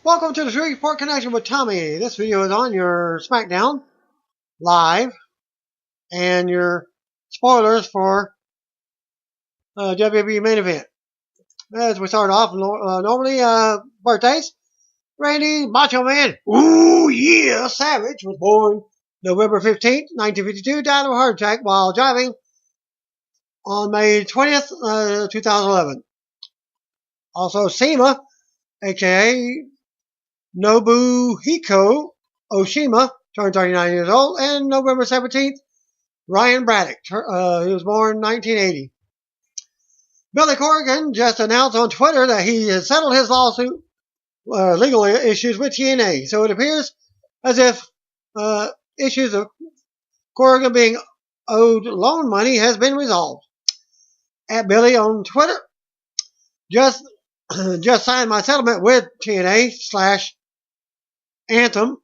Welcome to the Shreveport Connection with Tommy. This video is on your SmackDown live and your spoilers for WWE main event. As we start off, normally birthdays. Randy Macho Man, ooh yeah, Savage was born November 15th, 1952, died of a heart attack while driving on May 20th, 2011. Also, Sema, aka Nobuhiko Oshima, turned 39 years old, and November 17th, Ryan Braddock, he was born 1980. Billy Corgan just announced on Twitter that he has settled his lawsuit, legal issues with TNA. So it appears as if issues of Corgan being owed loan money has been resolved. At Billy on Twitter, just signed my settlement with TNA / Anthem,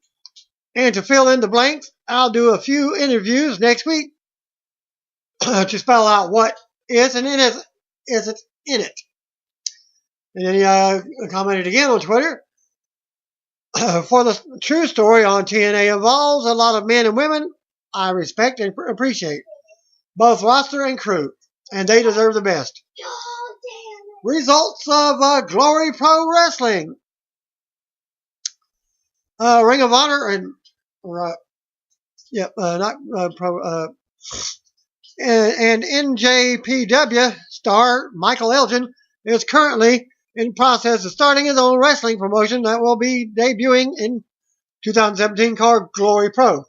and to fill in the blanks, I'll do a few interviews next week to spell out what is and isn't in it. And then he commented again on Twitter, for the true story on TNA involves a lot of men and women I respect and appreciate, both roster and crew, and they deserve the best. Results of Glory Pro Wrestling. Ring of Honor and and NJPW star Michael Elgin is currently in process of starting his own wrestling promotion that will be debuting in 2017 called Glory Pro.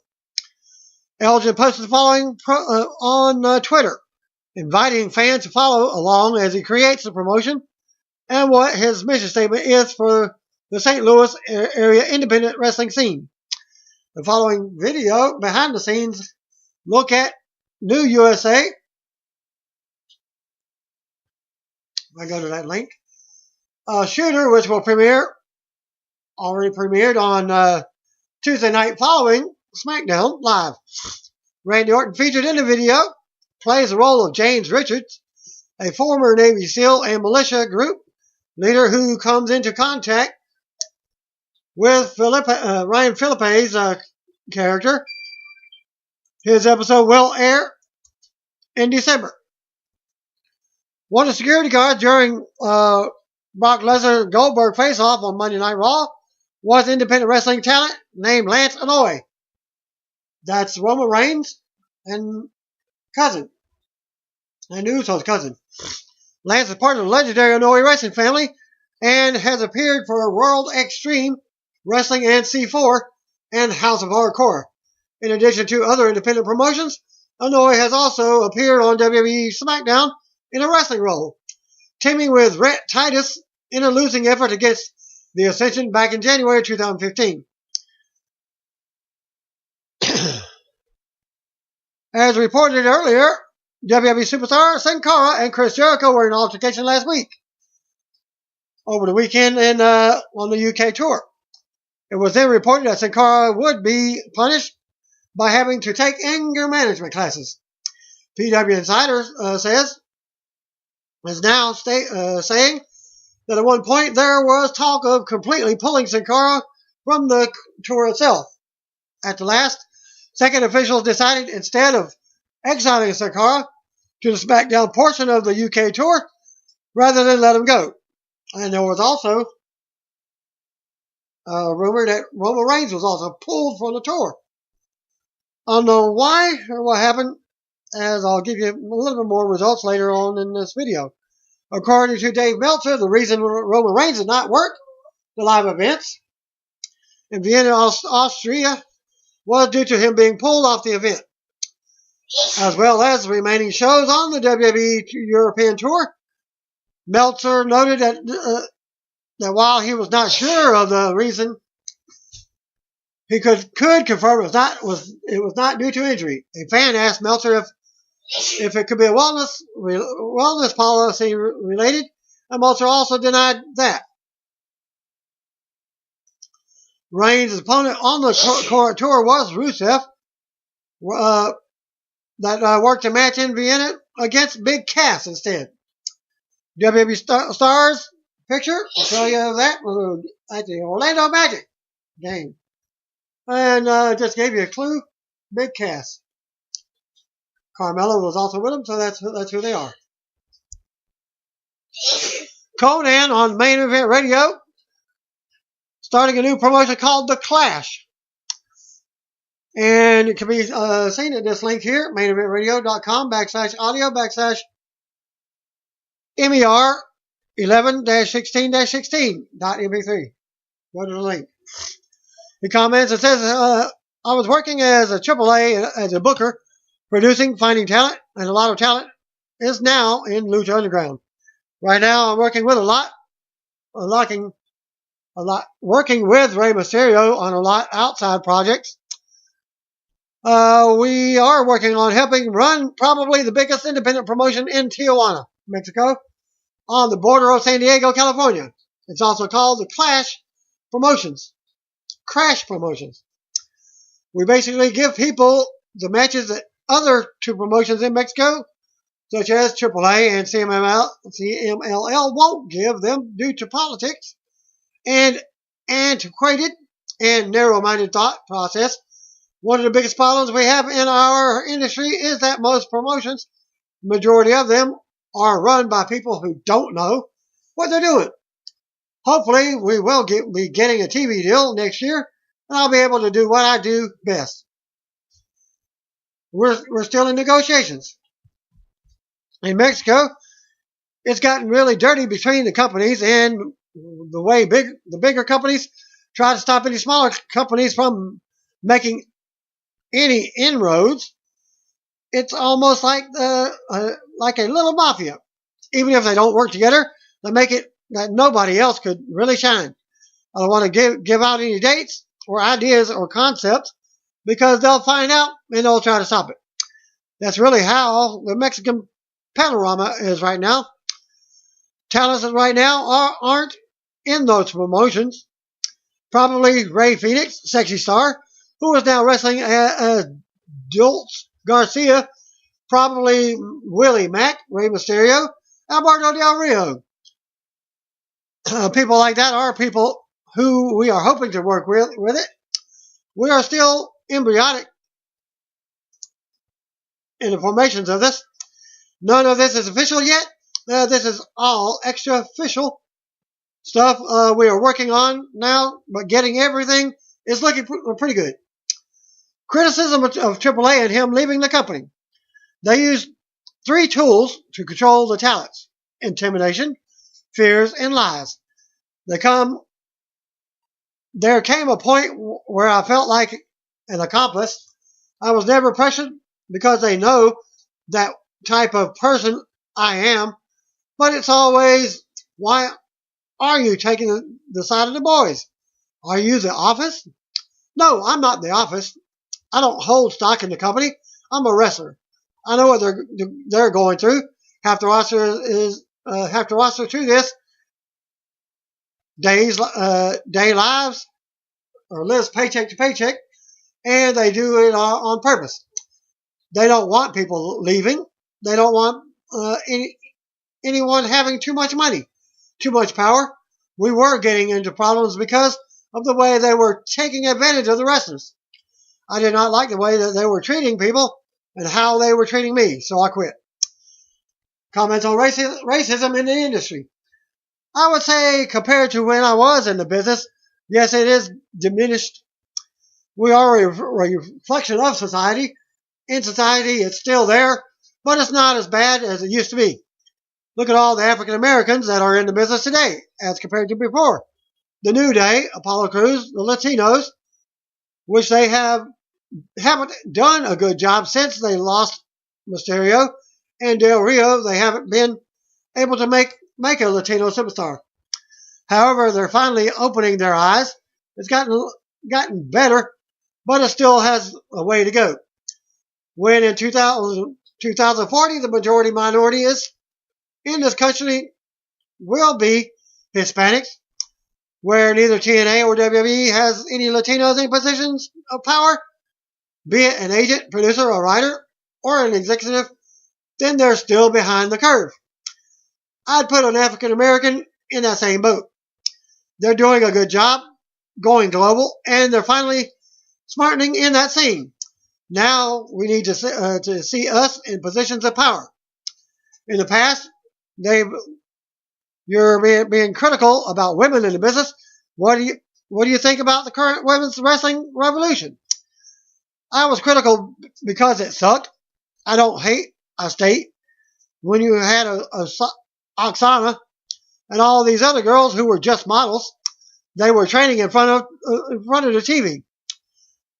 Elgin posted the following on Twitter, inviting fans to follow along as he creates the promotion and what his mission statement is for the St. Louis area independent wrestling scene. The following video, behind the scenes, look at New USA. I go to that link. Shooter, which will already premiered on Tuesday night following SmackDown Live. Randy Orton, featured in the video, plays the role of James Richards, a former Navy SEAL and militia group leader who comes into contact with Ryan Phillippe's character. His episode will air in December. One of the security guards during Brock Lesnar Goldberg face-off on Monday Night Raw was independent wrestling talent named Lance Anoa'i. That's Roman Reigns and cousin. And Uso's cousin. Lance is part of the legendary Anoa'i wrestling family and has appeared for World Extreme Wrestling and C4 and House of Hardcore. In addition to other independent promotions, Anoa'i has also appeared on WWE SmackDown in a wrestling role, teaming with Rhett Titus in a losing effort against the Ascension back in January 2015. As reported earlier, WWE superstar Sin Cara and Chris Jericho were in an altercation last week, over the weekend on the UK tour. It was then reported that Sin Cara would be punished by having to take anger management classes. PW Insider is now saying that at one point there was talk of completely pulling Sin Cara from the tour itself. At the last second, officials decided instead of exiling Sin Cara to the SmackDown portion of the UK tour rather than let him go. And there was also a rumor that Roman Reigns was also pulled from the tour. I don't know why or what happened, as I'll give you a little bit more results later on in this video. According to Dave Meltzer, the reason Roman Reigns did not work the live events in Vienna, Austria, was due to him being pulled off the event, as well as the remaining shows on the WWE European tour. Meltzer noted that while he was not sure of the reason, he could confirm it was not due to injury. A fan asked Meltzer if it could be a wellness policy related, and Meltzer also denied that. Reigns' opponent on the tour was Rusev, that worked a match in Vienna against Big Cass instead. WWE stars picture. I'll show you that at the Orlando Magic game. And just gave you a clue. Big cast. Carmella was also with them, so that's who they are. Conan on Main Event Radio, starting a new promotion called The Clash. And it can be seen at this link here, maineventradio.com/audio/MER 11-16-16.mp3. Go to the link. He comments, it says, I was working as a AAA, as a booker, producing, finding talent, and a lot of talent is now in Lucha Underground. Right now, I'm working with working with Rey Mysterio on a lot outside projects. We are working on helping run probably the biggest independent promotion in Tijuana, Mexico, on the border of San Diego, California. It's also called the Crash Promotions. We basically give people the matches that other two promotions in Mexico, such as AAA and CMLL, won't give them due to politics and antiquated and narrow-minded thought process. One of the biggest problems we have in our industry is that most promotions, majority of them, are run by people who don't know what they're doing. Hopefully, we will be getting a TV deal next year, and I'll be able to do what I do best. We're still in negotiations. In Mexico, it's gotten really dirty between the companies, and the way the bigger companies try to stop any smaller companies from making any inroads. It's almost like a little mafia. Even if they don't work together, they make it that nobody else could really shine. I don't want to give out any dates or ideas or concepts because they'll find out and they'll try to stop it. That's really how the Mexican panorama is right now. Talents right now aren't in those promotions. Probably Rey Fénix, Sexy Star, who is now wrestling as Dulce Garcia, probably Willie Mack, Rey Mysterio, Alberto Del Rio. People like that are people who we are hoping to work with it. We are still embryonic in the formations of this. None of this is official yet. This is all extra official stuff we are working on now, but getting everything is looking pretty good. Criticism of AAA and him leaving the company. They use 3 tools to control the talents: intimidation, fears, and lies. There came a point where I felt like an accomplice. I was never pressured because they know that type of person I am, but it's always, why are you taking the side of the boys? Are you the office? No, I'm not the office. I don't hold stock in the company. I'm a wrestler. I know what they're going through. Have to roster through this day lives or lives paycheck to paycheck, and they do it on purpose. They don't want people leaving. They don't want anyone having too much money, too much power. We were getting into problems because of the way they were taking advantage of the wrestlers. I did not like the way that they were treating people and how they were treating me, so I quit. Comments on racism in the industry. I would say, compared to when I was in the business, yes, it is diminished. We are a reflection of society. In society, it's still there, but it's not as bad as it used to be. Look at all the African Americans that are in the business today as compared to before. The New Day, Apollo Crews, the Latinos, which they haven't done a good job since they lost Mysterio, and Del Rio, they haven't been able to make a Latino superstar. However, they're finally opening their eyes. It's gotten better, but it still has a way to go. When in 2040, the majority minority is in this country will be Hispanics, where neither TNA or WWE has any Latinos in positions of power, be it an agent, producer, a writer, or an executive, then they're still behind the curve. I'd put an African American in that same boat. They're doing a good job going global, and they're finally smartening in that scene. Now we need to see us in positions of power. In the past, you're being critical about women in the business. What do you think about the current women's wrestling revolution? I was critical because it sucked. I don't hate. I state when you had Oksana and all these other girls who were just models, they were training in front of the TV.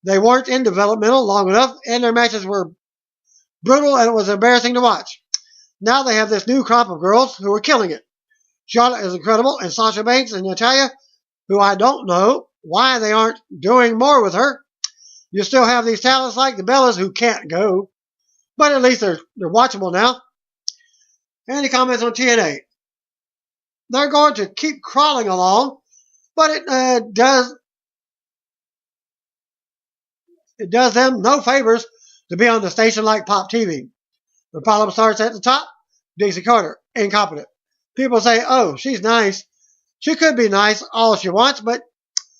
They weren't in developmental long enough, and their matches were brutal, and it was embarrassing to watch. Now they have this new crop of girls who are killing it. Charlotte is incredible, and Sasha Banks and Natalya, who I don't know why they aren't doing more with her. You still have these talents like the Bellas who can't go, but at least they're watchable now. Any comments on TNA? They're going to keep crawling along, but it does them no favors to be on the station like Pop TV. The problem starts at the top. Dixie Carter, incompetent. People say, oh, she's nice. She could be nice all she wants, but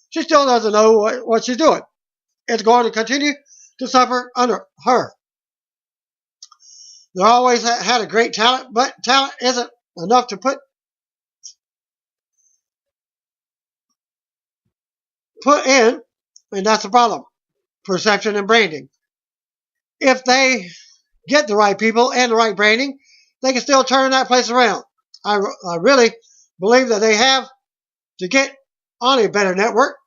she still doesn't know what she's doing. It's going to continue to suffer under her. They always had a great talent, but talent isn't enough to put in, and that's the problem. Perception and branding. If they get the right people and the right branding, they can still turn that place around. I really believe that they have to get on a better network.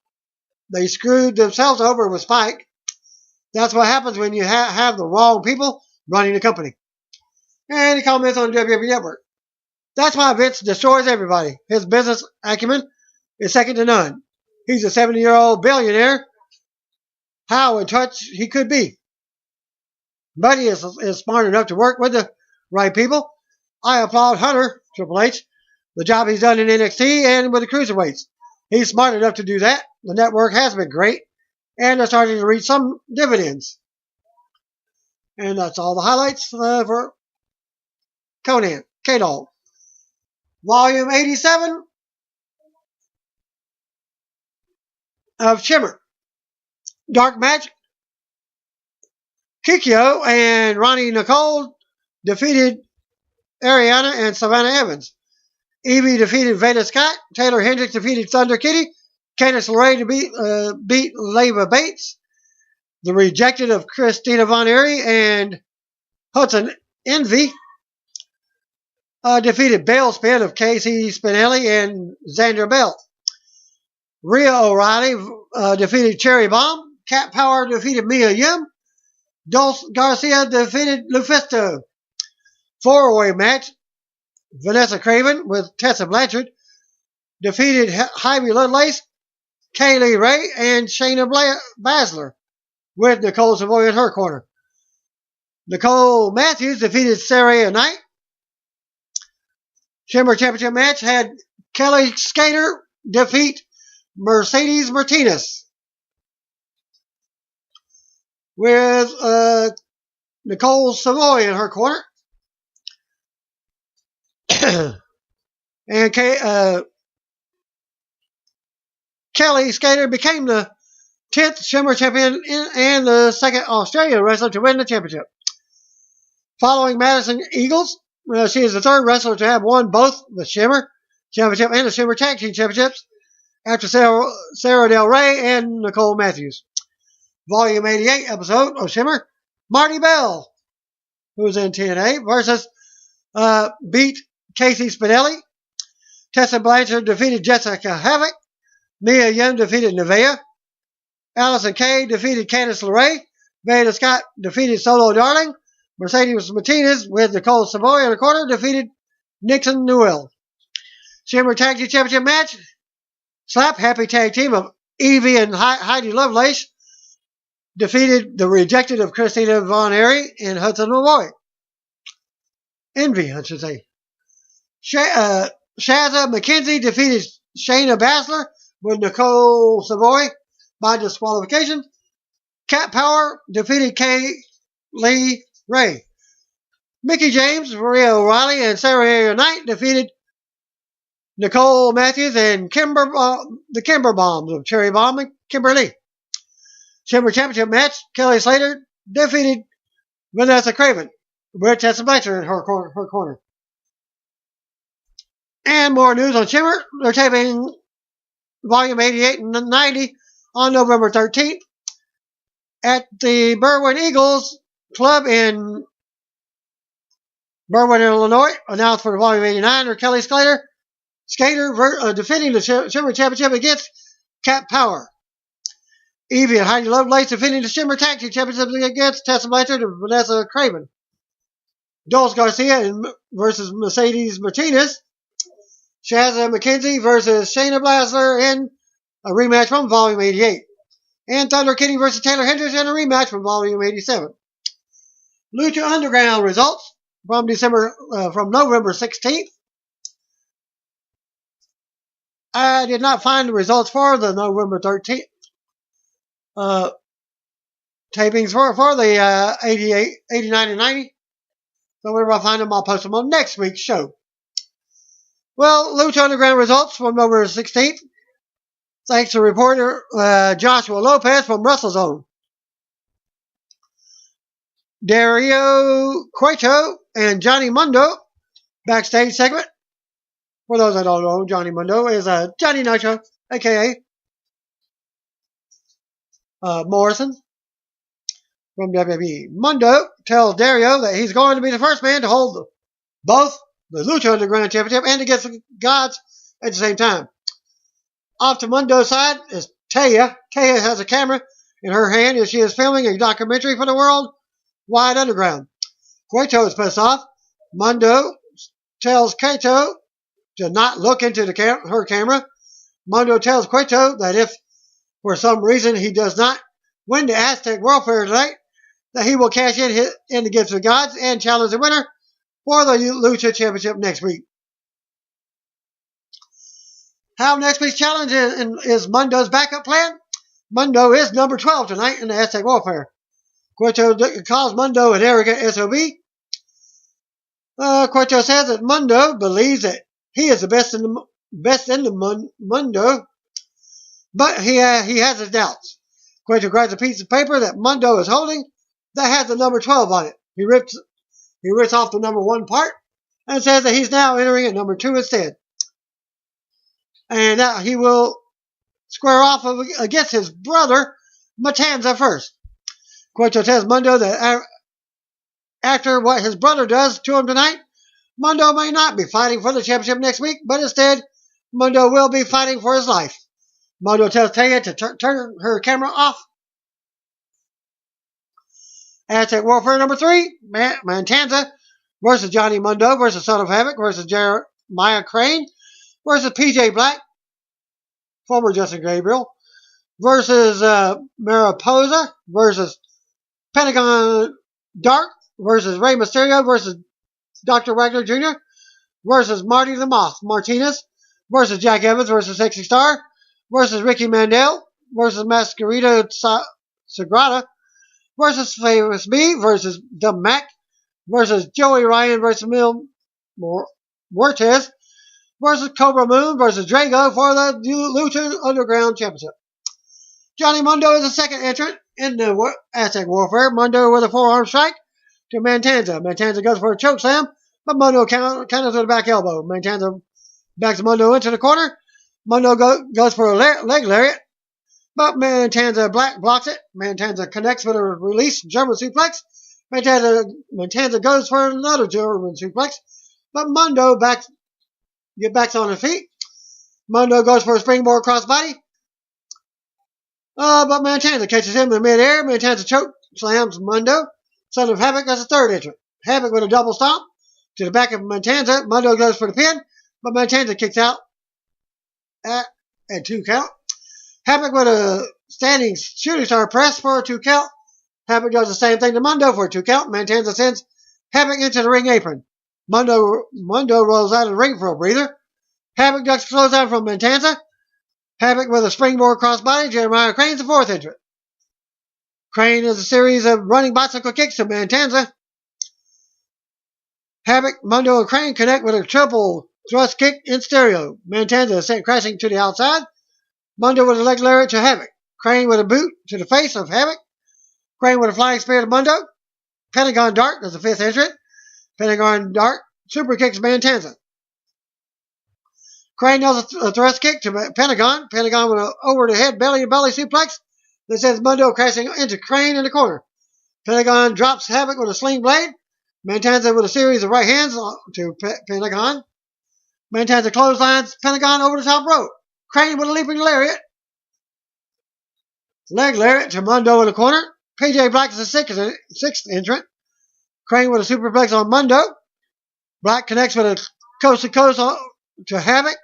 They screwed themselves over with Spike. That's what happens when you have the wrong people running the company. Any comments on the WWE Network? That's why Vince destroys everybody. His business acumen is second to none. He's a 70-year-old billionaire. How in touch he could be. But he is smart enough to work with the right people. I applaud Hunter, Triple H, the job he's done in NXT and with the Cruiserweights. He's smart enough to do that. The network has been great, and they're starting to reach some dividends. And that's all the highlights for Conan, K-Dog. Volume 87 of Shimmer. Dark Match. Kikyo and Ronnie Nicole defeated Ariana and Savannah Evans. Evie defeated Veda Scott. Taylor Hendricks defeated Thunder Kitty. Candice LeRae beat Leva Bates. The Rejected of Christina Von Eerie and Hudson Envy defeated Bale Spin of Casey Spinelli and Xandra Bell. Rhea O'Reilly defeated Cherry Bomb. Cat Power defeated Mia Yim. Dulce Garcia defeated Lufisto. Four-way match. Vanessa Craven with Tessa Blanchard defeated Heidi Lovelace, Kaylee Ray, and Shayna Baszler with Nicole Savoy in her corner. Nicole Matthews defeated Sarah Knight. Shimmer Championship match had Kelly Skater defeat Mercedes Martinez with Nicole Savoy in her corner. And Kelly Skater became the 10th Shimmer champion and the second Australian wrestler to win the championship. Following Madison Eagles, she is the third wrestler to have won both the Shimmer Championship and the Shimmer Tag Team Championships after Sarah Del Rey and Nicole Matthews. Volume 88 episode of Shimmer, Marty Bell, who was in TNA, versus beat Casey Spinelli. Tessa Blanchard defeated Jessica Havoc. Mia Yim defeated Nevaeh. Allison Kay defeated Candice LeRae. Veda Scott defeated Solo Darling. Mercedes Martinez with Nicole Savoy in the corner defeated Nixon Newell. Shimmer Tag Team Championship match. Slap Happy Tag Team of Evie and Heidi Lovelace defeated the Rejected of Christina Von Eerie and Hudson Malloy. Envy, I should say. Shazza McKenzie defeated Shayna Baszler with Nicole Savoy by disqualification. Cat Power defeated Kaylee Ray. Mickie James, Rhea O'Reilly, and Sarah Knight defeated Nicole Matthews and the Kimber Bombs of Cherry Bomb and Kimberly. Shimmer Championship match, Kelly Slater defeated Vanessa Craven with Tessa Blanchard in her corner. And more news on Shimmer. They're taping Volume 88 and 90 on November 13th at the Berwyn Eagles Club in Berwyn, Illinois. Announced for Volume 89 are Kelly Slater defending the Shimmer Championship against Cat Power. Evie and Heidi Lovelace defending the Shimmer Tag Team Championship against Tessa Blanchard and Vanessa Craven. Dulce Garcia versus Mercedes Martinez. Shazza McKenzie versus Shayna Baszler in a rematch from Volume 88. And Thunder Kitty versus Taylor Hendricks in a rematch from Volume 87. Lucha Underground results from November 16th. I did not find the results for the November 13th tapings for the 88, 89, and 90. So whenever I find them, I'll post them on next week's show. Well, Lucha Underground results from November 16th. Thanks to reporter Joshua Lopez from WrestleZone. Dario Cueto and Johnny Mundo backstage segment. For those that don't know, Johnny Mundo is Johnny Nitro, a.k.a. Morrison from WWE. Mundo tells Dario that he's going to be the first man to hold both the Lucha Underground Championship and against the gods at the same time. Off to Mundo's side is Taya. Taya has a camera in her hand as she is filming a documentary for the World Wide Underground. Cueto is pissed off. Mundo tells Cueto to not look into her camera. Mundo tells Cueto that if for some reason he does not win the Aztec World Fair tonight, that he will cash in against the gods and challenge the winner for the Lucha Championship next week. How next week's challenge is Mundo's backup plan? Mundo is number 12 tonight in the Aztec World Fair. Cueto calls Mundo an arrogant SOB. Cueto says that Mundo believes that he is the best in the Mundo, but he has his doubts. Cueto grabs a piece of paper that Mundo is holding that has the number 12 on it. He rips off the number 1 part and says that he's now entering at number 2 instead. And that he will square off against his brother, Matanza, first. Cueto tells Mundo that after what his brother does to him tonight, Mundo may not be fighting for the championship next week, but instead, Mundo will be fighting for his life. Mundo tells Taya to turn her camera off. Aztec Warfare number 3, Matanza versus Johnny Mundo versus Son of Havoc versus Jeremiah Crane versus PJ Black, former Justin Gabriel, versus Mariposa versus Pentagon Dark versus Rey Mysterio versus Dr. Wagner Jr. versus Marty the Moth Martinez versus Jack Evans versus Sexy Star versus Ricky Mandel versus Masquerita Sagrada versus Famous B versus The Mac versus Joey Ryan versus Mil Muertes versus Cobra Moon versus Drago for the Lucha Underground Championship. Johnny Mundo is the second entrant in the Aztec Warfare. Mundo with a forearm strike to Matanza. Matanza goes for a chokeslam, but Mundo counters with a back elbow. Matanza backs Mundo into the corner. Mundo goes for a leg lariat, but Matanza blocks it. Matanza connects with a release German suplex. Matanza goes for another German suplex, but Mundo backs on his feet. Mundo goes for a springboard crossbody. But Matanza catches him in midair. Matanza choke slams Mundo. Son of Havoc as a third entrant. Havoc with a double stomp to the back of Matanza. Mundo goes for the pin, but Matanza kicks out at 2 count. Havoc with a standing shooting star press for a 2 count. Havoc does the same thing to Mundo for a 2 count. Matanza sends Havoc into the ring apron. Mundo rolls out of the ring for a breather. Havoc ducks close out from Matanza. Havoc with a springboard crossbody. Jeremiah Crane's the fourth entrant. Crane is a series of running bicycle kicks to Matanza. Havoc, Mundo, and Crane connect with a triple thrust kick in stereo. Mantanza is sent crashing to the outside. Mundo with a leg lariat to Havoc. Crane with a boot to the face of Havoc. Crane with a flying spear to Mundo. Pentagon Dart as the fifth entrant. Pentagon Dart super kicks Mantanza. Crane nails a thrust kick to Pentagon. Pentagon with an over-the-head belly-to-belly suplex that sends Mundo crashing into Crane in the corner. Pentagon drops Havoc with a sling blade. Mantanza with a series of right hands to Pentagon. Mantanza clotheslines Pentagon over the top rope. Crane with a leaping lariat. Leg lariat to Mundo in the corner. PJ Black is the sixth entrant. Crane with a superplex on Mundo. Black connects with a coast-to-coast to Havoc.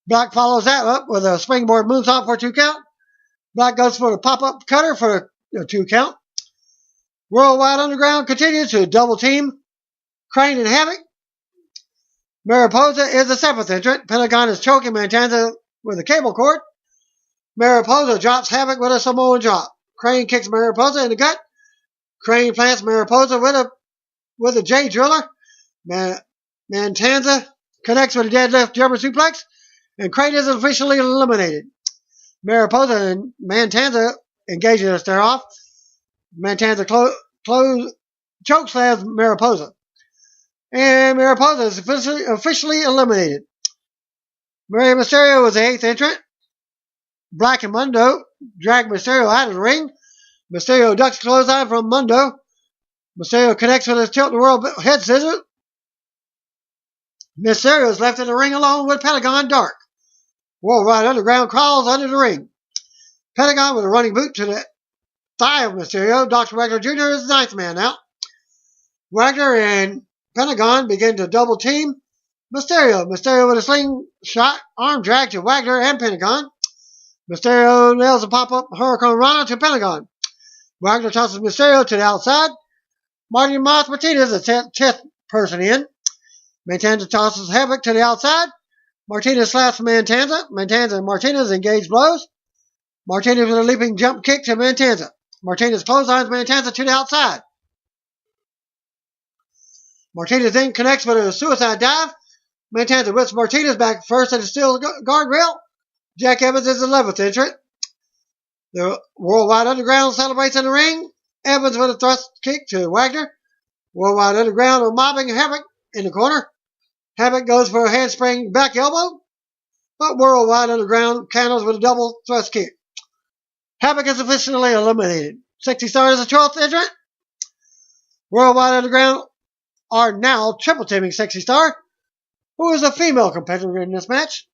Black follows that up with a springboard moonsault for a 2 count. Black goes for the pop-up cutter for a 2 count. Worldwide Underground continues to double team Crane and Havoc. Mariposa is the seventh entrant. Pentagon is choking Mantanza with a cable cord. Mariposa drops Havoc with a Samoan drop. Crane kicks Mariposa in the gut. Crane plants Mariposa with a J driller. Mantanza connects with a deadlift German suplex. And Crane is officially eliminated. Mariposa and Mantanza engage in a stare-off. Mantanza chokeslams Mariposa. And Mariposa is officially eliminated. Rey Mysterio was the eighth entrant. Black and Mundo drag Mysterio out of the ring. Mysterio ducks clothesline from Mundo. Mysterio connects with his tilt-the-world head scissors. Mysterio is left in the ring alone with Pentagon Dark. Worldwide Underground crawls under the ring. Pentagon with a running boot to the thigh of Mysterio. Dr. Wagner Jr. is the ninth man out. Wagner and Pentagon begin to double team Mysterio. Mysterio with a slingshot arm drag to Wagner and Pentagon. Mysterio nails a pop-up Hurricane Rana to Pentagon. Wagner tosses Mysterio to the outside. Marty Moth Martinez is the 10th person in. Mantanza tosses Havoc to the outside. Martinez slaps Mantanza. Mantanza and Martinez engage blows. Martinez with a leaping jump kick to Mantanza. Martinez clotheslines Mantanza to the outside. Martinez then connects with a suicide dive. Mantanza whips Martinez back first at the steel guardrail. Jack Evans is the 11th entrant. The Worldwide Underground celebrates in the ring. Evans with a thrust kick to Wagner. Worldwide Underground are mobbing Havoc in the corner. Havoc goes for a handspring back elbow, but Worldwide Underground counters with a double thrust kick. Havoc is officially eliminated. 60 Star is the 12th entrant. Worldwide Underground are now triple teaming 60 Star, who is a female competitor in this match.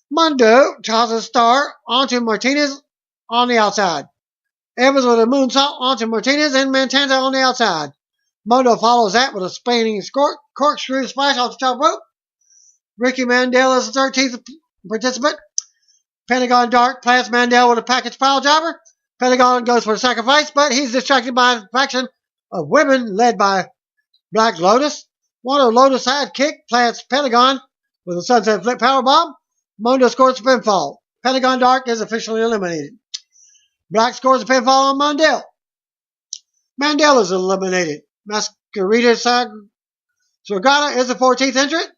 Mundo tosses Star onto Martinez on the outside. Evans with a moonsault onto Martinez and Mantanza on the outside. Mundo follows that with a spinning corkscrew splash off the top rope. Ricky Mandel is the 13th participant. Pentagon Dark plants Mandel with a package pile jobber. Pentagon goes for a sacrifice, but he's distracted by a faction of women led by Black Lotus. One of Lotus' sidekick plants Pentagon with a sunset flip powerbomb. Mundo scores a pinfall. Pentagon Dark is officially eliminated. Black scores a pinfall on Mandel. Mandel is eliminated. Masquerita Sagrada is the 14th entrant.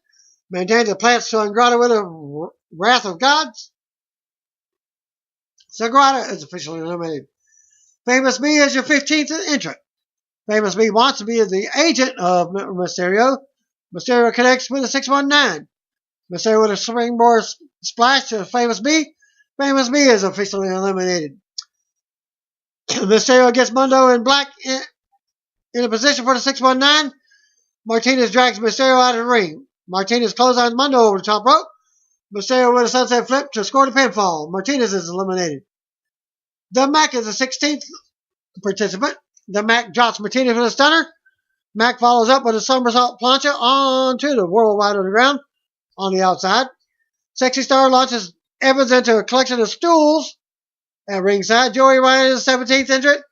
Mantanza plants Sagrada with a Wrath of Gods. Sagrada is officially eliminated. Famous B is your 15th entrant. Famous B wants to be the agent of Mysterio. Mysterio connects with a 619. Mysterio with a springboard splash to Famous B. Famous B is officially eliminated. Mysterio gets Mundo and Black in a position for the 619. Martinez drags Mysterio out of the ring. Martinez clotheslines Mundo over the top rope. Mysterio with a sunset flip to score the pinfall. Martinez is eliminated. The Mac is the 16th participant. The Mac drops Martinez with a stunner. Mac follows up with a somersault plancha onto the Worldwide Underground on the outside. Sexy Star launches Evans into a collection of stools at ringside. Joey Ryan is the 17th entrant.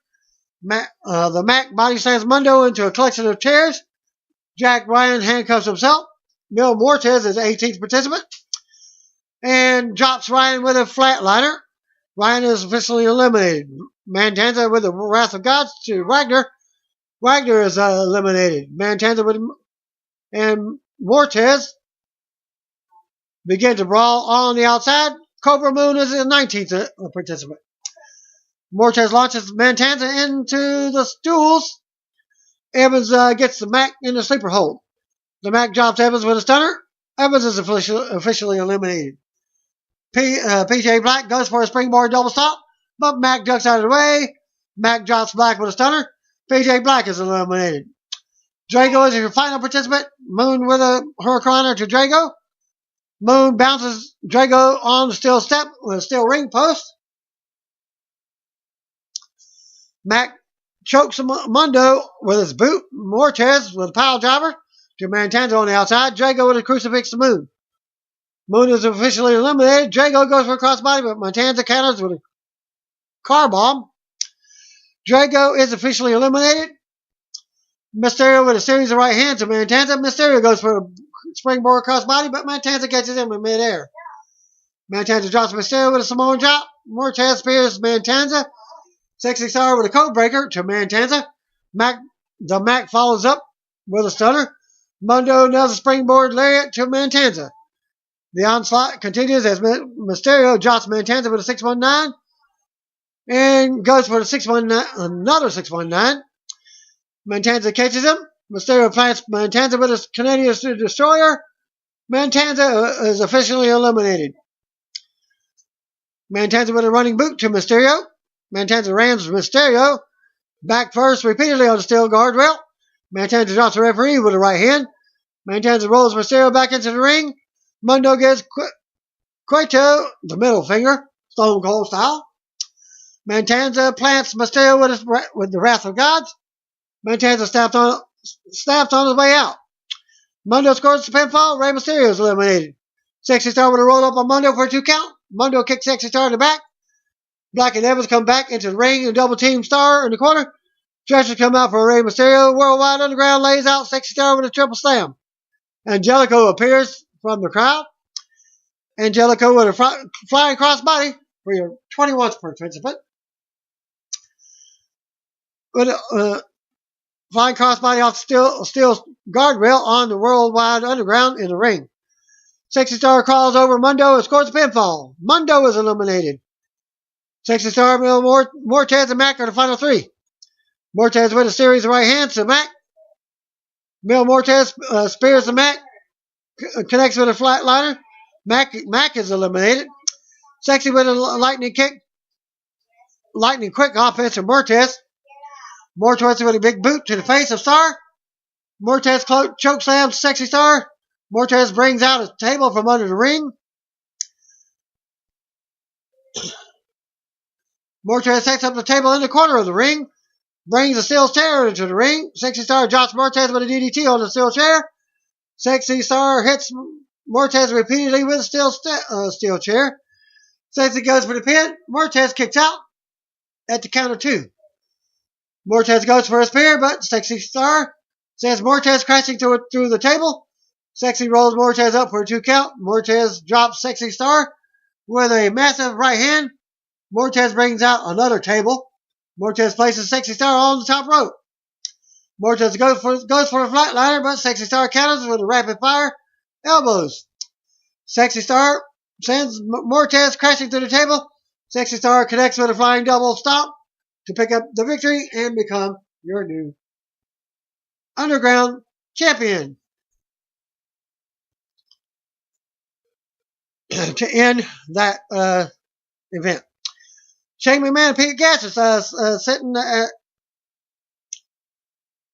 The Mac body slams Mundo into a collection of chairs. Jack Ryan handcuffs himself. Mil Mortez is the 18th participant and drops Ryan with a flatliner. Ryan is officially eliminated. Mantanza with the Wrath of Gods to Wagner. Wagner is eliminated. Mantanza with and Mortez begin to brawl on the outside. Cobra Moon is the 19th participant. Mortez launches Mantanza into the stools. Evans gets the Mac in the sleeper hold. The Mac drops Evans with a stunner. Evans is officially eliminated. PJ Black goes for a springboard double stop, but Mac ducks out of the way. Mac drops Black with a stunner. PJ Black is eliminated. Drago is your final participant. Moon with a hurricanrana to Drago. Moon bounces Drago on the steel step with a steel ring post. Mac chokes Mundo with his boot. Mortez with a pile driver to Mantanza on the outside. Drago with a crucifix to Moon. Moon is officially eliminated. Drago goes for a crossbody, but Mantanza counters with a car bomb. Drago is officially eliminated. Mysterio with a series of right hands to Mantanza. Mysterio goes for a springboard crossbody, but Mantanza catches him in midair. Mantanza drops Mysterio with a Samoan drop. Mortez spears Mantanza. Sexy Star with a code breaker to Mantanza. The Mac follows up with a stunner. Mundo nails a springboard lariat to Mantanza. The onslaught continues as Mysterio drops Mantanza with a 619 and goes for the 619, another 619. Mantanza catches him. Mysterio plants Mantanza with a Canadian Destroyer. Mantanza is officially eliminated. Mantanza with a running boot to Mysterio. Mantanza rams Mysterio back first repeatedly on the steel guardrail. Mantanza drops the referee with a right hand. Mantanza rolls Mysterio back into the ring. Mundo gives Cueto the middle finger, Stone Cold style. Mantanza plants Mysterio with the Wrath of Gods. Mantanza snaps on his way out. Mundo scores the pinfall. Rey Mysterio is eliminated. Sexy Star with a roll up on Mundo for a 2 count. Mundo kicks Sexy Star in the back. Black and Evans come back into the ring and double team Star in the corner. Stretchers come out for Rey Mysterio. Worldwide Underground lays out Sexy Star with a triple slam. Angelico appears from the crowd. Angelico with a flying crossbody for your 21st participant. With a flying crossbody off steel guardrail on the Worldwide Underground in the ring. Sexy Star crawls over Mundo and scores a pinfall. Mundo is eliminated. Sexy Star, Mortez, and Mac are the final 3. Mortez with a series of right hands to Mac. Mortez spears the Mac, connects with a flatliner. Mac is eliminated. Sexy with a lightning quick offense to Mortez. Mortez with a big boot to the face of Star. Mortez choke slams Sexy Star. Mortez brings out a table from under the ring. Mortez takes up the table in the corner of the ring. Brings a steel chair into the ring. Sexy Star drops Mortez with a DDT on the steel chair. Sexy Star hits Mortez repeatedly with a steel chair. Sexy goes for the pin. Mortez kicks out at the count of 2. Mortez goes for a spear, but Sexy Star sends Mortez crashing through the table. Sexy rolls Mortez up for a 2 count. Mortez drops Sexy Star with a massive right hand. Mortez brings out another table. Mortez places Sexy Star on the top rope. Mortez goes for a flatliner, but Sexy Star counters with a rapid fire elbows. Sexy Star sends Mortez crashing through the table. Sexy Star connects with a flying double stomp to pick up the victory and become your new Underground champion. To end that event, Shane McMahon and Pete Gaddis sitting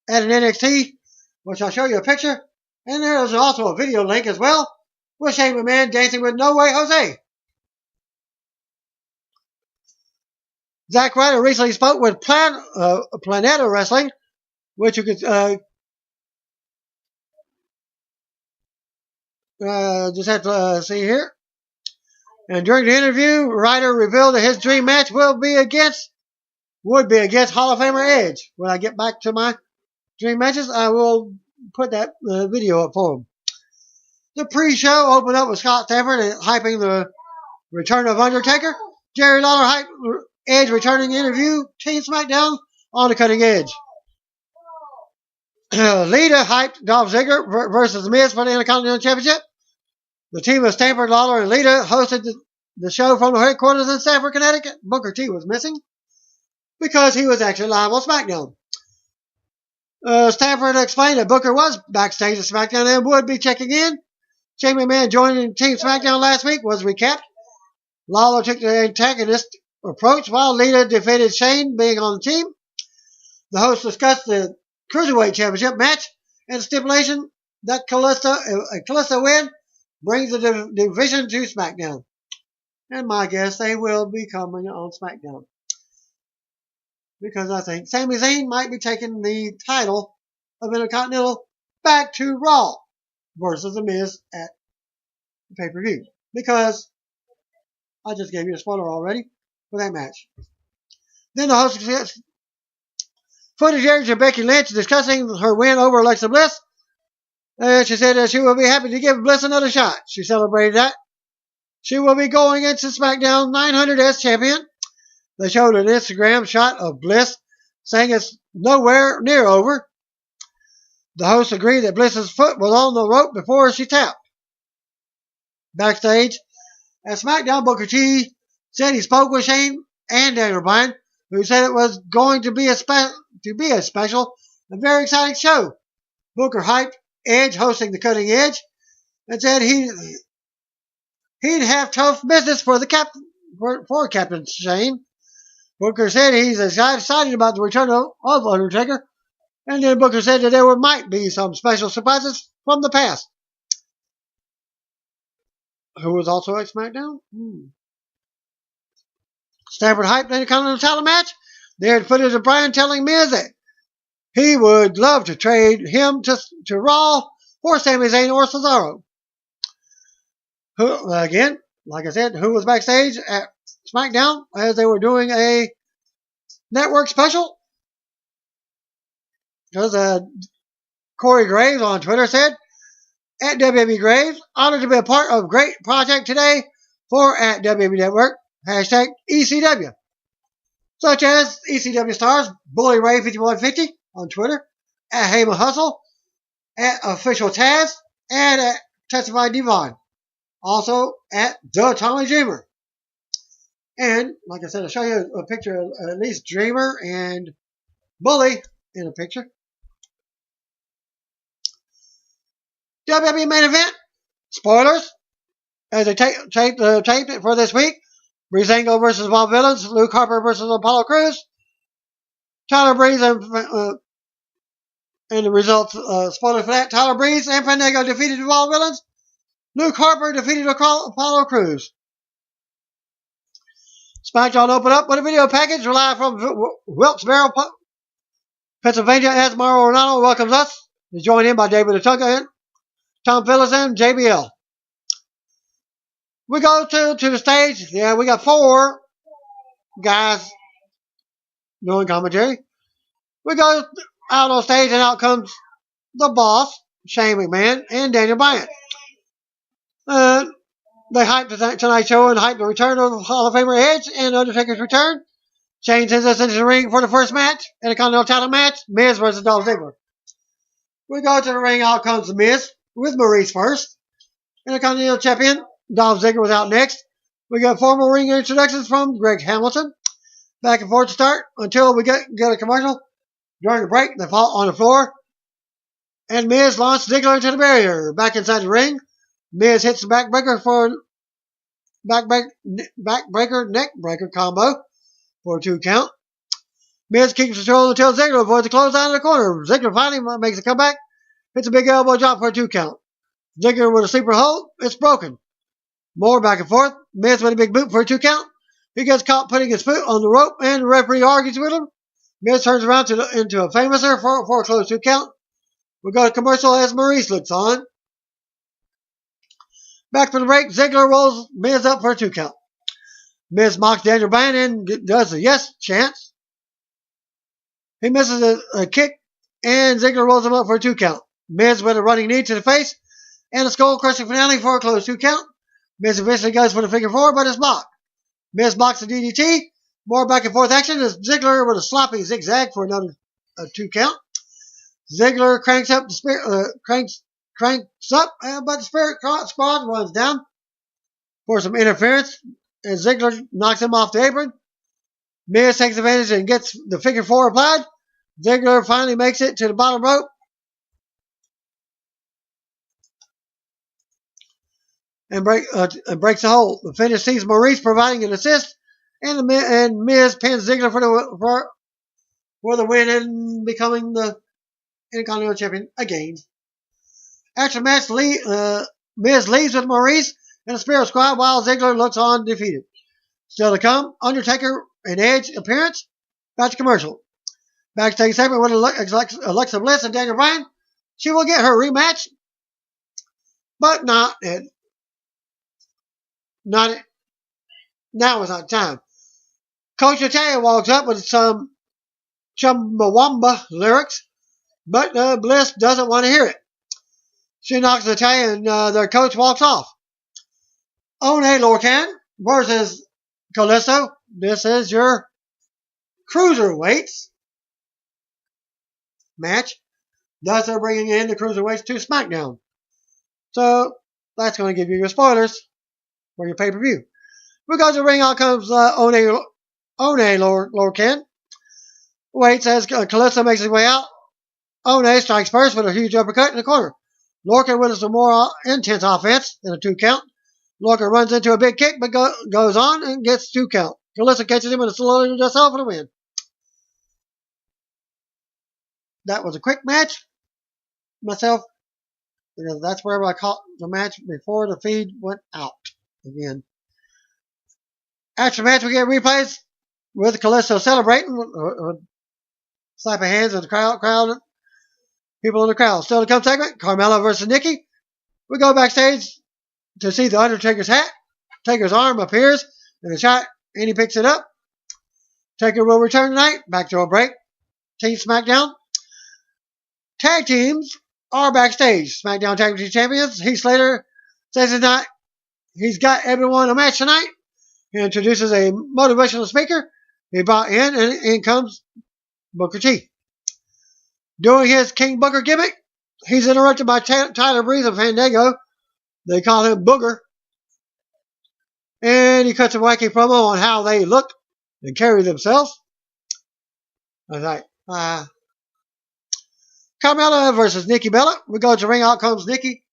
at an NXT, which I'll show you a picture. And there is also a video link as well with Shane McMahon dancing with No Way Jose. Zack Ryder recently spoke with Planeta Wrestling, which you could just have to see here. And during the interview, Ryder revealed that his dream match would be against Hall of Famer Edge. When I get back to my dream matches, I will put that video up for him. The pre-show opened up with Scott Stafford hyping the return of Undertaker. Jerry Lawler hyped Edge returning interview. Team SmackDown on the cutting edge. Lita hyped Dolph Ziggler versus The Miz for the Intercontinental Championship. The team of Stanford, Lawler, and Lita hosted the show from the headquarters in Stamford, Connecticut. Booker T was missing because he was actually live on SmackDown. Stanford explained that Booker was backstage at SmackDown and would be checking in. Shane McMahon joining Team SmackDown last week was recapped. Lawler took the antagonist approach while Lita defeated Shane being on the team. The host discussed the Cruiserweight Championship match and stipulation that Calista win brings the division to SmackDown. And my guess, they will be coming on SmackDown. Because I think Sami Zayn might be taking the title of Intercontinental back to Raw versus The Miz at the pay-per-view. Because I just gave you a spoiler already for that match. Then the host footage aired of Becky Lynch discussing her win over Alexa Bliss. And she said that she will be happy to give Bliss another shot. She celebrated that. She will be going into SmackDown 900 as champion. They showed an Instagram shot of Bliss saying it's nowhere near over. The host agreed that Bliss's foot was on the rope before she tapped. Backstage at SmackDown, Booker T said he spoke with Shane and Daniel Bryan, who said it was going to be a special and very exciting show. Booker hyped Edge hosting the Cutting Edge and said he'd have tough business for Captain Shane. Booker said he's excited about the return of Undertaker, and then Booker said that there might be some special surprises from the past. Who was also at SmackDown? Stanford hyped the Intercontinental title match. They had footage of Bryan telling Miz that he would love to trade him to Raw for Sami Zayn or Cesaro. Who, again, like I said, who was backstage at SmackDown as they were doing a network special? Because Corey Graves on Twitter said, at WWE Graves, honored to be a part of a great project today for at WWE Network, hashtag ECW. Such as ECW stars Bully Ray 5150 on Twitter, at Heyman Hustle, at Official Taz, and at Testify Devon. Also at The Tommy Dreamer. And, like I said, I'll show you a picture of at least Dreamer and Bully in a picture. WWE main event. Spoilers. As they taped it for this week. Breezango versus Von Villains. Luke Harper versus Apollo Crews. Tyler Breeze and the results, spoiler for that. Tyler Breeze and Fandango defeated the Von Villains. Luke Harper defeated Apollo Crews. SmackDown opened up with a video package live from Wilkes-Barre, Pennsylvania, as Mauro Ranallo welcomes us. He's joined in by David Otunga and Tom Phillips and JBL. We go to the stage. Yeah, we got 4 guys doing commentary. We go out on stage and out comes the boss, Shane McMahon, and Daniel Bryan. They hyped the Tonight Show and hyped the return of Hall of Famer Edge and Undertaker's return. Shane sends us into the ring for the first match, and a Continental title match, Miz versus Dolph Ziggler. We go to the ring, out comes the Miz, with Maurice first. And the Continental Champion, Dolph Ziggler, was out next. We got formal ring introductions from Greg Hamilton. Back and forth to start until we get a commercial. During the break, they fall on the floor. And Miz launched Ziggler into the barrier. Back inside the ring, Miz hits the backbreaker neckbreaker combo for a 2 count. Miz keeps control until Ziggler avoids the clothesline in the corner. Ziggler finally makes a comeback. Hits a big elbow drop for a 2 count. Ziggler with a sleeper hold. It's broken. More back and forth. Miz with a big boot for a 2 count. He gets caught putting his foot on the rope and the referee argues with him. Miz turns around into a famouser for a close 2 count. We go to commercial as Maurice looks on. Back from the break, Ziggler rolls Miz up for a 2 count. Miz mocks Daniel Bryan and does the yes chance. He misses a kick, and Ziggler rolls him up for a 2 count. Miz with a running knee to the face, and a skull-crushing finale for a close 2 count. Miz eventually goes for the figure 4, but it's blocked. Miz blocks the DDT. More back and forth action as Ziggler with a sloppy zigzag for another 2 count. Ziggler cranks cranks up, but the Spirit Squad runs down for some interference, and Ziggler knocks him off the apron. Miz takes advantage and gets the figure four applied. Ziggler finally makes it to the bottom rope and breaks the hold. The finish sees Maurice providing an assist, and Miz pins Ziggler for the win and becoming the Intercontinental Champion again. After the match, Miz leaves with Maurice and the Spirit Squad while Ziggler looks on defeated. Still to come, Undertaker and Edge appearance. Back to commercial. Backstage segment with Alexa Bliss and Daniel Bryan. She will get her rematch, but now is not the time. Coach Natalia walks up with some Chumbawamba lyrics, but Bliss doesn't want to hear it. She knocks Natalia and their coach walks off. One Lorcan versus Kalisto. This is your cruiserweights match. Thus, they're bringing in the cruiserweights to SmackDown. So, that's going to give you your spoilers for your pay-per-view. We go to the ring. Out comes One Lorcan. Waits as Kalisto makes his way out. One strikes first with a huge uppercut in the corner. Lorcan with some more intense offense than a 2 count. Lorcan runs into a big kick, but goes on and gets 2 count. Kalisto catches him with a slow just for the win. That was a quick match. Myself, because that's where I caught the match before the feed went out again. After the match, we get replays with Kalisto celebrating, slapping hands with the crowd, people in the crowd. Still to come segment, Carmella versus Nikki. We go backstage to see the Undertaker's hat. Taker's arm appears in the shot, and he picks it up. Taker will return tonight. Back to a break. Team SmackDown. Tag teams are backstage. SmackDown Tag Team Champions. Heath Slater says he's got everyone a match tonight. He introduces a motivational speaker he brought in, and in comes Booker T. Doing his King Booker gimmick, he's interrupted by Tyler Breeze of Fandango. They call him Booger. And he cuts a wacky promo on how they look and carry themselves. I was like, Carmella versus Nikki Bella. We go to ring. Out comes Nikki.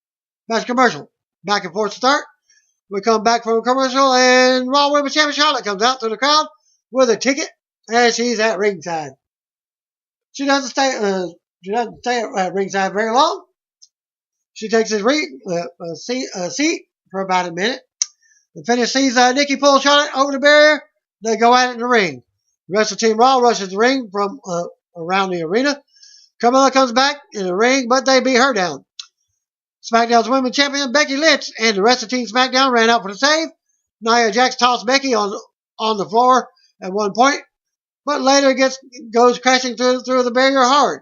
That's commercial. Back and forth start. We come back from a commercial, and Raw Women's Champion Charlotte comes out to the crowd with a ticket, and she's at ringside. She doesn't stay at ringside very long. She takes a seat for about a minute. The finish sees Nikki pull Charlotte over the barrier. They go at it in the ring. The rest of Team Raw rushes the ring from around the arena. Carmella comes back in the ring, but they beat her down. SmackDown's Women's Champion Becky Lynch and the rest of Team SmackDown ran out for the save. Nia Jax tossed Becky on the floor at one point, but later goes crashing through the barrier hard.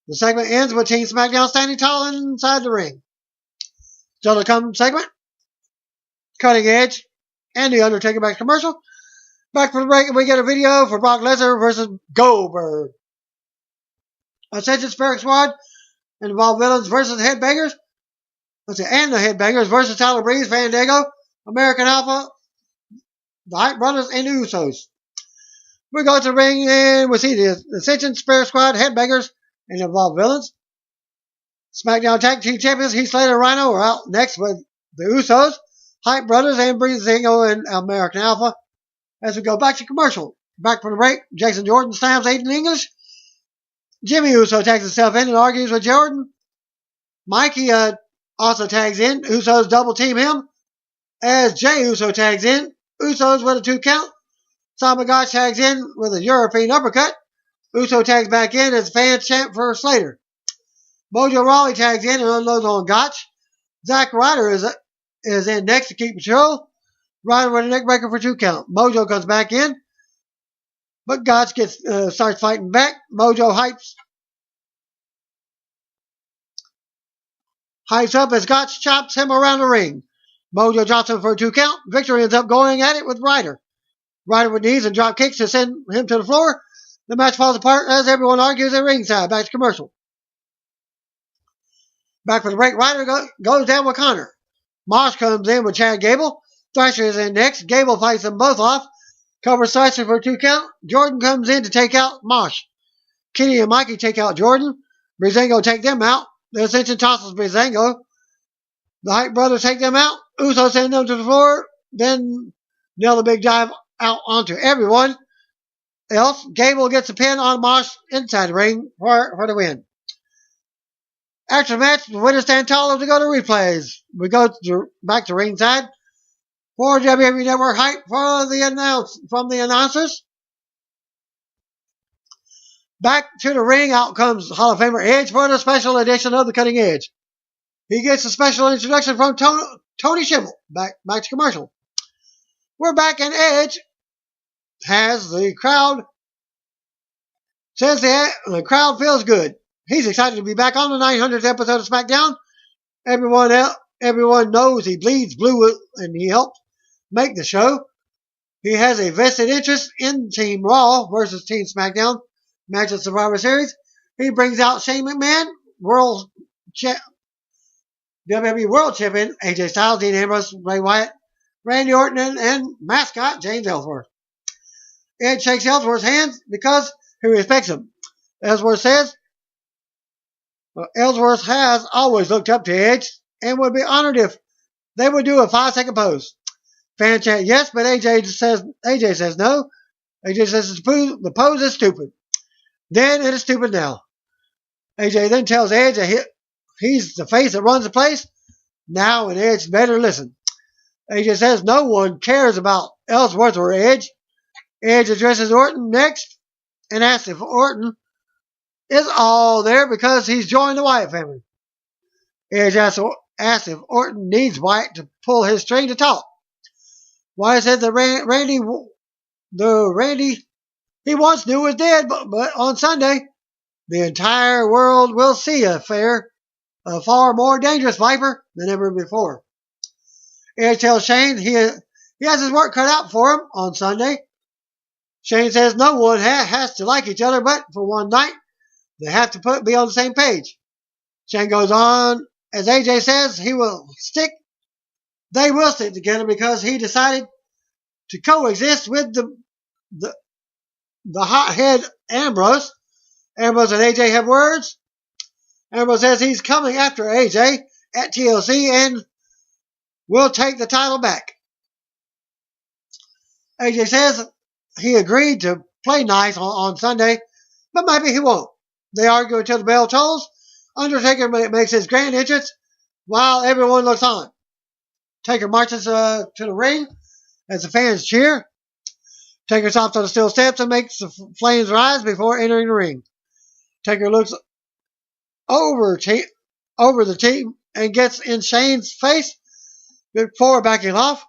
The segment ends with Team SmackDown standing tall inside the ring. Still to come segment, Cutting Edge and The Undertaker back to commercial. Back from the break, and we get a video for Brock Lesnar versus Goldberg. Ascension Spirit Squad and Involved Villains versus Headbangers. And the Headbangers versus Tyler Breeze, Fandango, American Alpha, the Hype Brothers, and the Usos. We go to the ring and we see the Ascension Spirit Squad, Headbangers, and Involved Villains. SmackDown Tag Team Champions Heath Slater and Rhino are out next with the Usos, Hype Brothers, and Breezango and American Alpha. As we go back to commercial. Back from the break, Jason Jordan slams Aiden English. Jimmy Uso tags himself in and argues with Jordan. Mikey also tags in. Usos double team him. As Jay Uso tags in. Usos with a 2 count. Simon Gotch tags in with a European uppercut. Uso tags back in as fans chant for Slater. Mojo Rawley tags in and unloads on Gotch. Zack Ryder is in next to keep control. Ryder with a neck breaker for 2 count. Mojo comes back in. But Gotch starts fighting back. Mojo hypes up as Gotch chops him around the ring. Mojo drops him for a 2 count. Victor ends up going at it with Ryder. Ryder with knees and drop kicks to send him to the floor. The match falls apart as everyone argues at ringside. Back to commercial. Back for the break, Ryder goes down with Connor. Mosh comes in with Chad Gable. Thrasher is in next. Gable fights them both off. Covers Thrasher for a 2 count. Jordan comes in to take out Mosh. Kenny and Mikey take out Jordan. Breezango take them out. The Ascension tosses Breezango. The Hype Brothers take them out. Uso sends them to the floor. Then nail the big dive out onto everyone else. Gable gets a pin on Mosh inside the ring for the win. After the match, the winners stand tall to go to replays. We go back to ringside for WWE Network hype from the announcers. Back to the ring, out comes Hall of Famer Edge for the special edition of the Cutting Edge. He gets a special introduction from Tony Schimmel. Back to commercial. We're back, and Edge has the crowd. Says the crowd feels good. He's excited to be back on the 900th episode of SmackDown. Everyone knows he bleeds blue and he helped make the show. He has a vested interest in Team Raw versus Team SmackDown match at Survivor Series. He brings out Shane McMahon, WWE World Champion AJ Styles, Dean Ambrose, Bray Wyatt, Randy Orton, and mascot James Ellsworth. Edge shakes Ellsworth's hands because he respects him. Ellsworth says, Ellsworth has always looked up to Edge and would be honored if they would do a 5-second pose. Fan chant yes, but AJ says no. AJ says the pose is stupid. Then it is stupid now. AJ then tells Edge that he's the face that runs the place. Now and Edge better listen. AJ says no one cares about Ellsworth or Edge. Edge addresses Orton next and asks if Orton is all there because he's joined the Wyatt family. Edge asks if Orton needs Wyatt to pull his string to talk. Wyatt says that Randy he once knew was dead, but on Sunday, the entire world will see a far more dangerous Viper than ever before. Edge tells Shane he has his work cut out for him on Sunday. Shane says no one has to like each other, but for one night, they have to be on the same page. Shane goes on, as AJ says, they will stick together because he decided to coexist with the hothead Ambrose. Ambrose and AJ have words. Ambrose says he's coming after AJ at TLC and will take the title back. AJ says he agreed to play nice on Sunday, but maybe he won't. They argue until the bell tolls. Undertaker makes his grand entrance while everyone looks on. Taker marches to the ring as the fans cheer. Taker stops on the steel steps and makes the flames rise before entering the ring. Taker looks over the team and gets in Shane's face before backing off.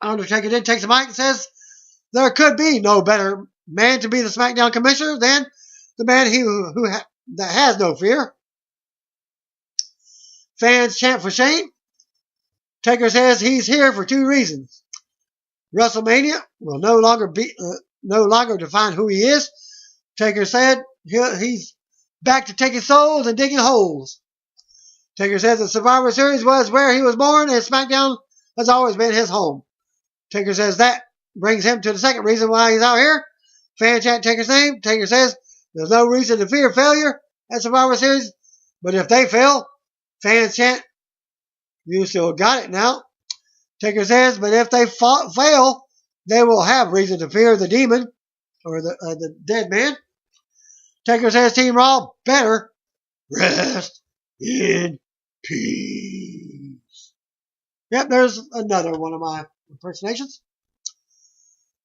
Undertaker then takes the mic and says there could be no better man to be the SmackDown commissioner than the man that has no fear. Fans chant for Shane. Taker says he's here for 2 reasons. WrestleMania will no longer define who he is. Taker said he's back to taking souls and digging holes. Taker says the Survivor Series was where he was born and SmackDown has always been his home. Taker says that brings him to the second reason why he's out here. Fan chant Taker's name. Taker says there's no reason to fear failure at Survivor Series, but if they fail, fans chant, you still got it now. Taker says, but if they fail, they will have reason to fear the demon or the dead man. Taker says Team Raw better rest in peace. Yep, there's another one of my impersonations.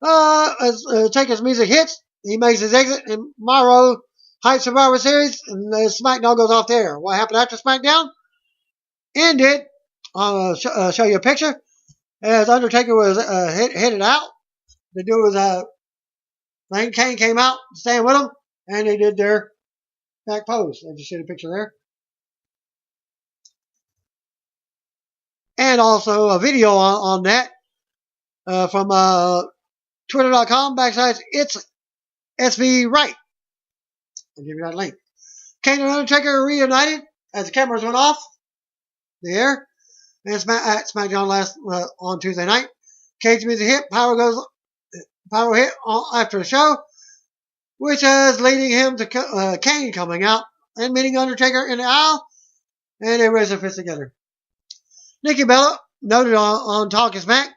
As Taker's music hits, he makes his exit in Morrow Heights Survivor Series, and the SmackDown goes off the air. What happened after SmackDown? Ended. I'll show you a picture. As Undertaker was headed out, the dude was Kane came out, staying with him, and they did their back pose. I just see the picture there. And also a video on that from twitter.com/it's SV Right. I'll give you that link. Kane and Undertaker are reunited as the cameras went off the air. And at SmackDown on Tuesday night. Cage music hit. Power hit after the show, which is leading him to Kane coming out and meeting Undertaker in the aisle, and they raise their fists together. Nikki Bella noted on Talking Smack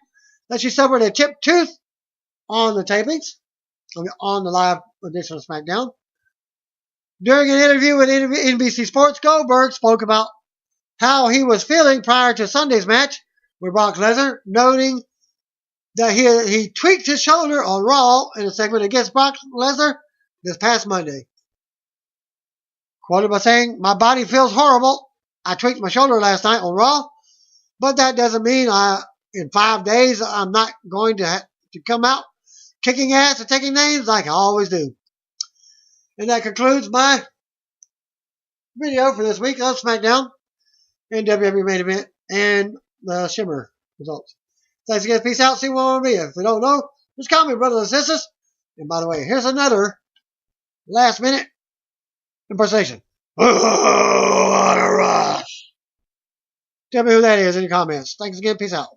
that she suffered a chipped tooth on the tapings, on the live edition of SmackDown. During an interview with NBC Sports, Goldberg spoke about how he was feeling prior to Sunday's match with Brock Lesnar, noting that he tweaked his shoulder on Raw in a segment against Brock Lesnar this past Monday. Quoted by saying, "My body feels horrible. I tweaked my shoulder last night on Raw, but that doesn't mean in 5 days I'm not going to come out kicking ass and taking names like I always do." And that concludes my video for this week of SmackDown and WWE Main Event and the Shimmer results. Thanks again. Peace out. See what I want to be. If we don't know, just call me, brothers and sisters. And by the way, here's another last minute impersonation. Oh, what a rush. Tell me who that is in the comments. Thanks again. Peace out.